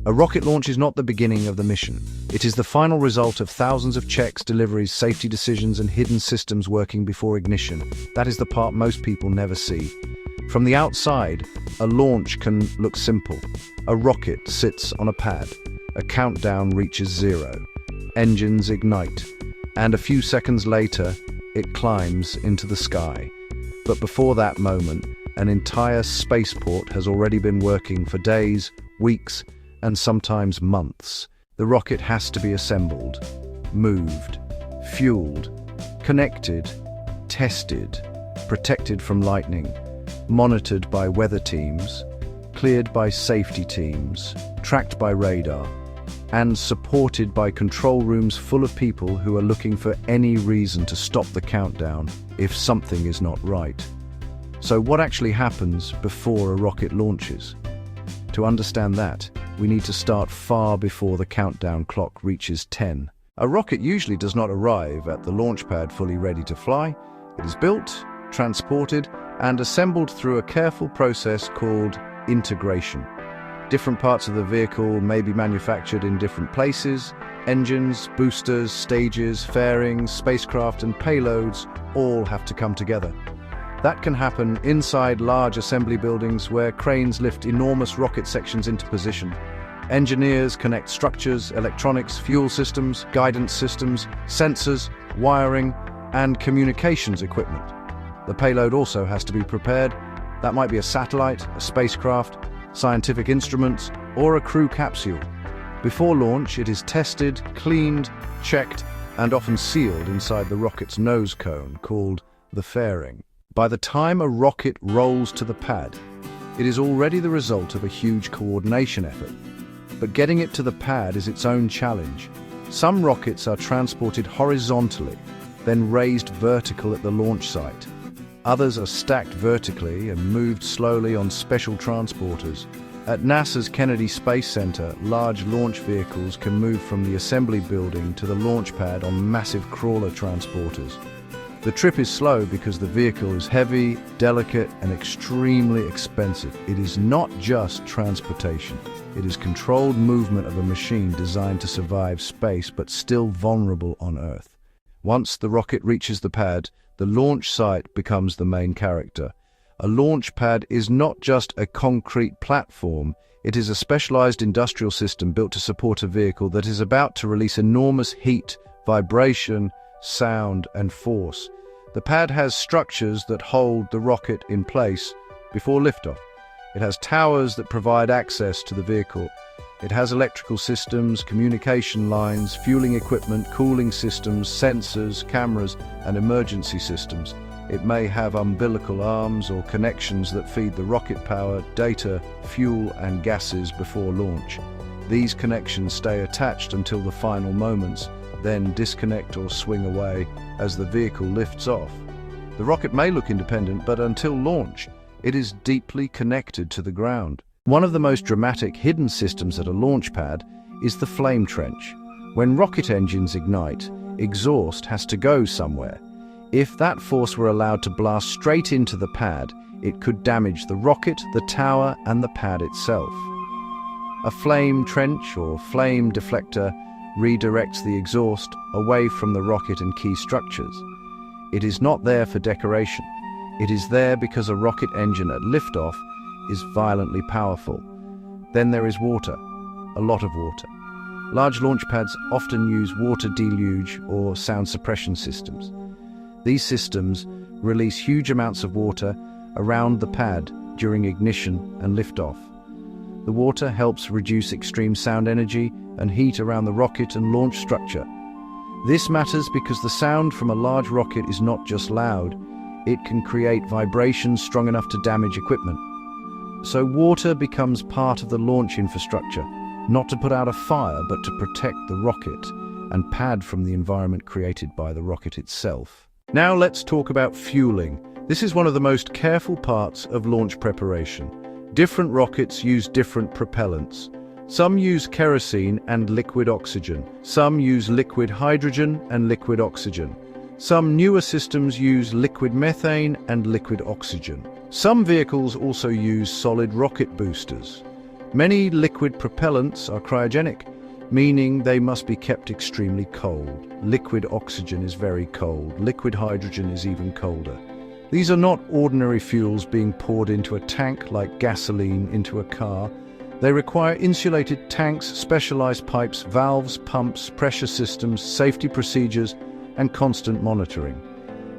A rocket launch is not the beginning of the mission. It is the final result of thousands of checks, deliveries, safety decisions, and hidden systems working before ignition. That is the part most people never see. From the outside, a launch can look simple. A rocket sits on a pad. A countdown reaches 0. Engines ignite. And a few seconds later, it climbs into the sky. But before that moment, an entire spaceport has already been working for days, weeks, and sometimes months. The rocket has to be assembled, moved, fueled, connected, tested, protected from lightning, monitored by weather teams, cleared by safety teams, tracked by radar, and supported by control rooms full of people who are looking for any reason to stop the countdown if something is not right. So what actually happens before a rocket launches? To understand that, we need to start far before the countdown clock reaches 10. A rocket usually does not arrive at the launch pad fully ready to fly. It is built, transported, and assembled through a careful process called integration. Different parts of the vehicle may be manufactured in different places. Engines, boosters, stages, fairings, spacecraft, and payloads all have to come together. That can happen inside large assembly buildings where cranes lift enormous rocket sections into position. Engineers connect structures, electronics, fuel systems, guidance systems, sensors, wiring, and communications equipment. The payload also has to be prepared. That might be a satellite, a spacecraft, scientific instruments, or a crew capsule. Before launch, it is tested, cleaned, checked, and often sealed inside the rocket's nose cone, called the fairing. By the time a rocket rolls to the pad, it is already the result of a huge coordination effort. But getting it to the pad is its own challenge. Some rockets are transported horizontally, then raised vertical at the launch site. Others are stacked vertically and moved slowly on special transporters. At NASA's Kennedy Space Center, large launch vehicles can move from the assembly building to the launch pad on massive crawler transporters. The trip is slow because the vehicle is heavy, delicate, and extremely expensive. It is not just transportation. It is controlled movement of a machine designed to survive space but still vulnerable on Earth. Once the rocket reaches the pad, the launch site becomes the main character. A launch pad is not just a concrete platform. It is a specialized industrial system built to support a vehicle that is about to release enormous heat, vibration, sound, and force. The pad has structures that hold the rocket in place before liftoff. It has towers that provide access to the vehicle. It has electrical systems, communication lines, fueling equipment, cooling systems, sensors, cameras, and emergency systems. It may have umbilical arms or connections that feed the rocket power, data, fuel, and gases before launch. These connections stay attached until the final moments, then disconnect or swing away as the vehicle lifts off. The rocket may look independent, but until launch, it is deeply connected to the ground. One of the most dramatic hidden systems at a launch pad is the flame trench. When rocket engines ignite, exhaust has to go somewhere. If that force were allowed to blast straight into the pad, it could damage the rocket, the tower, and the pad itself. A flame trench or flame deflector redirects the exhaust away from the rocket and key structures. It is not there for decoration. It is there because a rocket engine at liftoff is violently powerful. Then there is water, a lot of water. Large launch pads often use water deluge or sound suppression systems. These systems release huge amounts of water around the pad during ignition and liftoff. The water helps reduce extreme sound energy and heat around the rocket and launch structure. This matters because the sound from a large rocket is not just loud, it can create vibrations strong enough to damage equipment. So water becomes part of the launch infrastructure, not to put out a fire, but to protect the rocket and pad from the environment created by the rocket itself. Now let's talk about fueling. This is one of the most careful parts of launch preparation. Different rockets use different propellants. Some use kerosene and liquid oxygen. Some use liquid hydrogen and liquid oxygen. Some newer systems use liquid methane and liquid oxygen. Some vehicles also use solid rocket boosters. Many liquid propellants are cryogenic, meaning they must be kept extremely cold. Liquid oxygen is very cold. Liquid hydrogen is even colder. These are not ordinary fuels being poured into a tank like gasoline into a car. They require insulated tanks, specialized pipes, valves, pumps, pressure systems, safety procedures, and constant monitoring.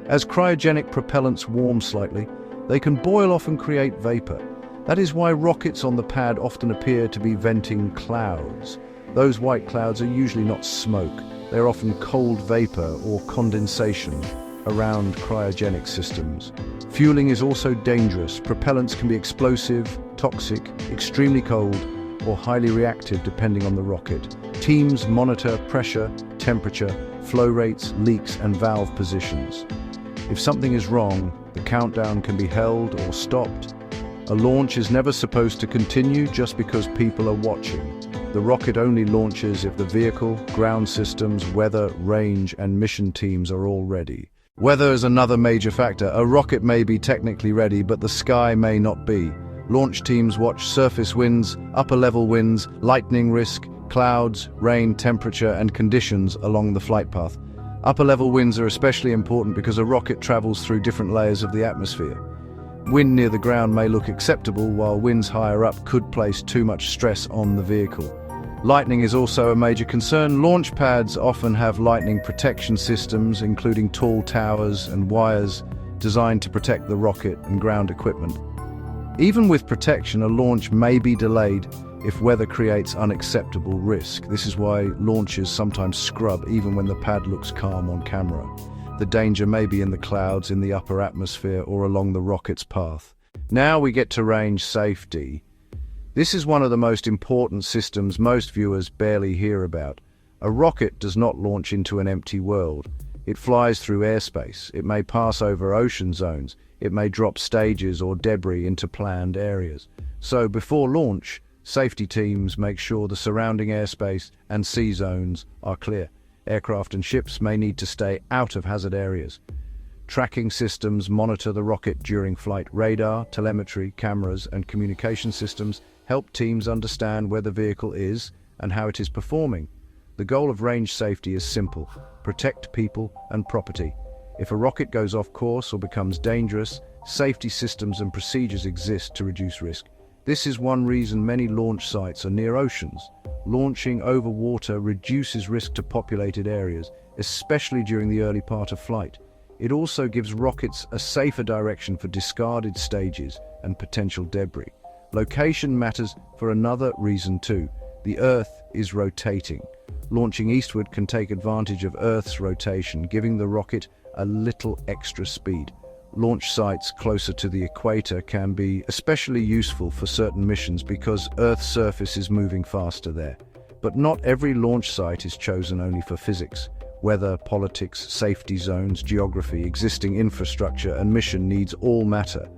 As cryogenic propellants warm slightly, they can boil off and create vapor. That is why rockets on the pad often appear to be venting clouds. Those white clouds are usually not smoke. They're often cold vapor or condensation around cryogenic systems. Fueling is also dangerous. Propellants can be explosive, toxic, extremely cold, or highly reactive depending on the rocket. Teams monitor pressure, temperature, flow rates, leaks, and valve positions. If something is wrong, the countdown can be held or stopped. A launch is never supposed to continue just because people are watching. The rocket only launches if the vehicle, ground systems, weather, range, and mission teams are all ready. Weather is another major factor. A rocket may be technically ready, but the sky may not be. Launch teams watch surface winds, upper-level winds, lightning risk, clouds, rain, temperature, and conditions along the flight path. Upper-level winds are especially important because a rocket travels through different layers of the atmosphere. Wind near the ground may look acceptable, while winds higher up could place too much stress on the vehicle. Lightning is also a major concern. Launch pads often have lightning protection systems, including tall towers and wires designed to protect the rocket and ground equipment. Even with protection, a launch may be delayed if weather creates unacceptable risk. This is why launches sometimes scrub even when the pad looks calm on camera. The danger may be in the clouds, in the upper atmosphere, or along the rocket's path. Now we get to range safety. This is one of the most important systems most viewers barely hear about. A rocket does not launch into an empty world. It flies through airspace. It may pass over ocean zones. It may drop stages or debris into planned areas. So before launch, safety teams make sure the surrounding airspace and sea zones are clear. Aircraft and ships may need to stay out of hazard areas. Tracking systems monitor the rocket during flight. Radar, telemetry, cameras, and communication systems help teams understand where the vehicle is and how it is performing. The goal of range safety is simple: protect people and property. If a rocket goes off course or becomes dangerous, safety systems and procedures exist to reduce risk. This is one reason many launch sites are near oceans. Launching over water reduces risk to populated areas, especially during the early part of flight. It also gives rockets a safer direction for discarded stages and potential debris. Location matters for another reason too. The Earth is rotating. Launching eastward can take advantage of Earth's rotation, giving the rocket a little extra speed. Launch sites closer to the equator can be especially useful for certain missions because Earth's surface is moving faster there. But not every launch site is chosen only for physics. Weather, politics, safety zones, geography, existing infrastructure, and mission needs all matter.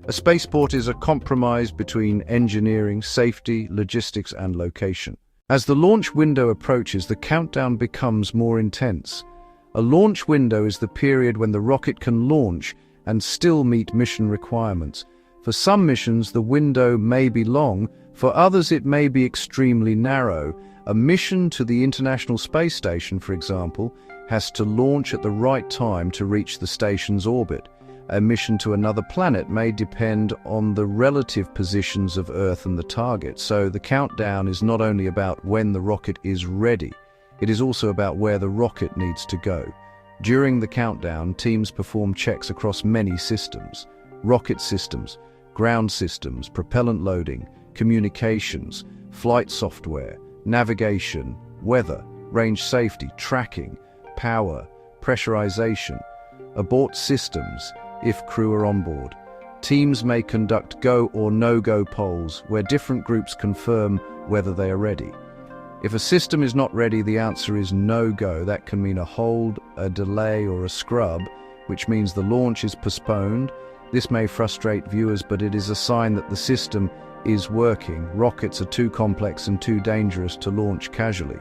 A spaceport is a compromise between engineering, safety, logistics, and location. As the launch window approaches, the countdown becomes more intense. A launch window is the period when the rocket can launch and still meet mission requirements. For some missions, the window may be long. For others, it may be extremely narrow. A mission to the International Space Station, for example, has to launch at the right time to reach the station's orbit. A mission to another planet may depend on the relative positions of Earth and the target. So the countdown is not only about when the rocket is ready, it is also about where the rocket needs to go. During the countdown, teams perform checks across many systems: rocket systems, ground systems, propellant loading, communications, flight software, navigation, weather, range safety, tracking, power, pressurization, abort systems if crew are on board. Teams may conduct go or no-go polls where different groups confirm whether they are ready. If a system is not ready, the answer is no-go. That can mean a hold, a delay, or a scrub, which means the launch is postponed. This may frustrate viewers, but it is a sign that the system is working. Rockets are too complex and too dangerous to launch casually.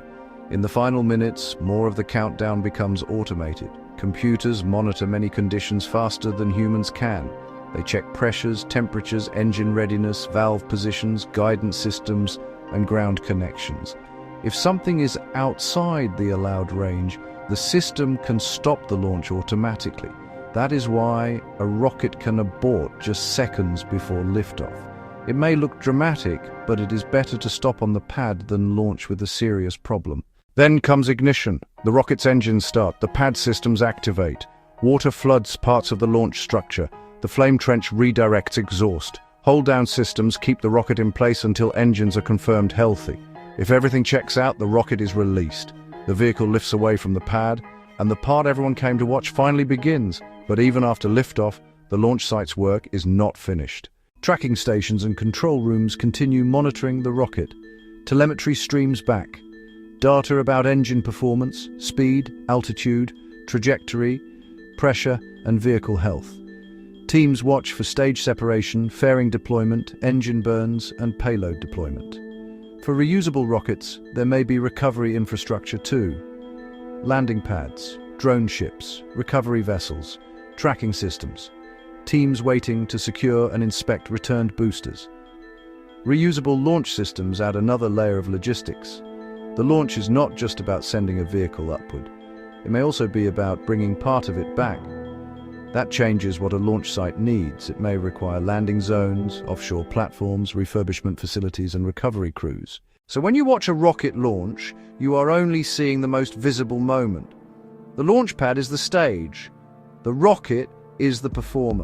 In the final minutes, more of the countdown becomes automated. Computers monitor many conditions faster than humans can. They check pressures, temperatures, engine readiness, valve positions, guidance systems, and ground connections. If something is outside the allowed range, the system can stop the launch automatically. That is why a rocket can abort just seconds before liftoff. It may look dramatic, but it is better to stop on the pad than launch with a serious problem. Then comes ignition. The rocket's engines start, the pad systems activate. Water floods parts of the launch structure. The flame trench redirects exhaust. Hold-down systems keep the rocket in place until engines are confirmed healthy. If everything checks out, the rocket is released. The vehicle lifts away from the pad, and the part everyone came to watch finally begins. But even after liftoff, the launch site's work is not finished. Tracking stations and control rooms continue monitoring the rocket. Telemetry streams back. Data about engine performance, speed, altitude, trajectory, pressure, and vehicle health. Teams watch for stage separation, fairing deployment, engine burns, and payload deployment. For reusable rockets, there may be recovery infrastructure too. Landing pads, drone ships, recovery vessels, tracking systems. Teams waiting to secure and inspect returned boosters. Reusable launch systems add another layer of logistics. The launch is not just about sending a vehicle upward. It may also be about bringing part of it back. That changes what a launch site needs. It may require landing zones, offshore platforms, refurbishment facilities, and recovery crews. So when you watch a rocket launch, you are only seeing the most visible moment. The launch pad is the stage. The rocket is the performer.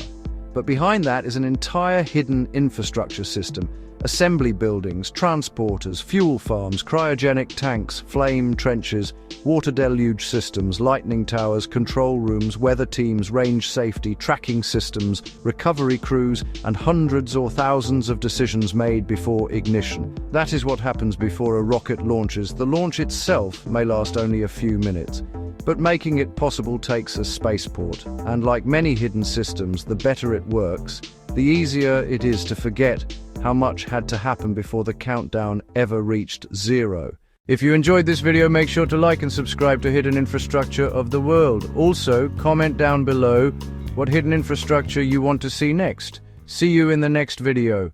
But behind that is an entire hidden infrastructure system. Assembly buildings, transporters, fuel farms, cryogenic tanks, flame trenches, water deluge systems, lightning towers, control rooms, weather teams, range safety, tracking systems, recovery crews, and hundreds or thousands of decisions made before ignition. That is what happens before a rocket launches. The launch itself may last only a few minutes, but making it possible takes a spaceport. And like many hidden systems, the better it works, the easier it is to forget how much had to happen before the countdown ever reached zero. If you enjoyed this video, make sure to like and subscribe to Hidden Infrastructure of the World. Also, comment down below what hidden infrastructure you want to see next. See you in the next video.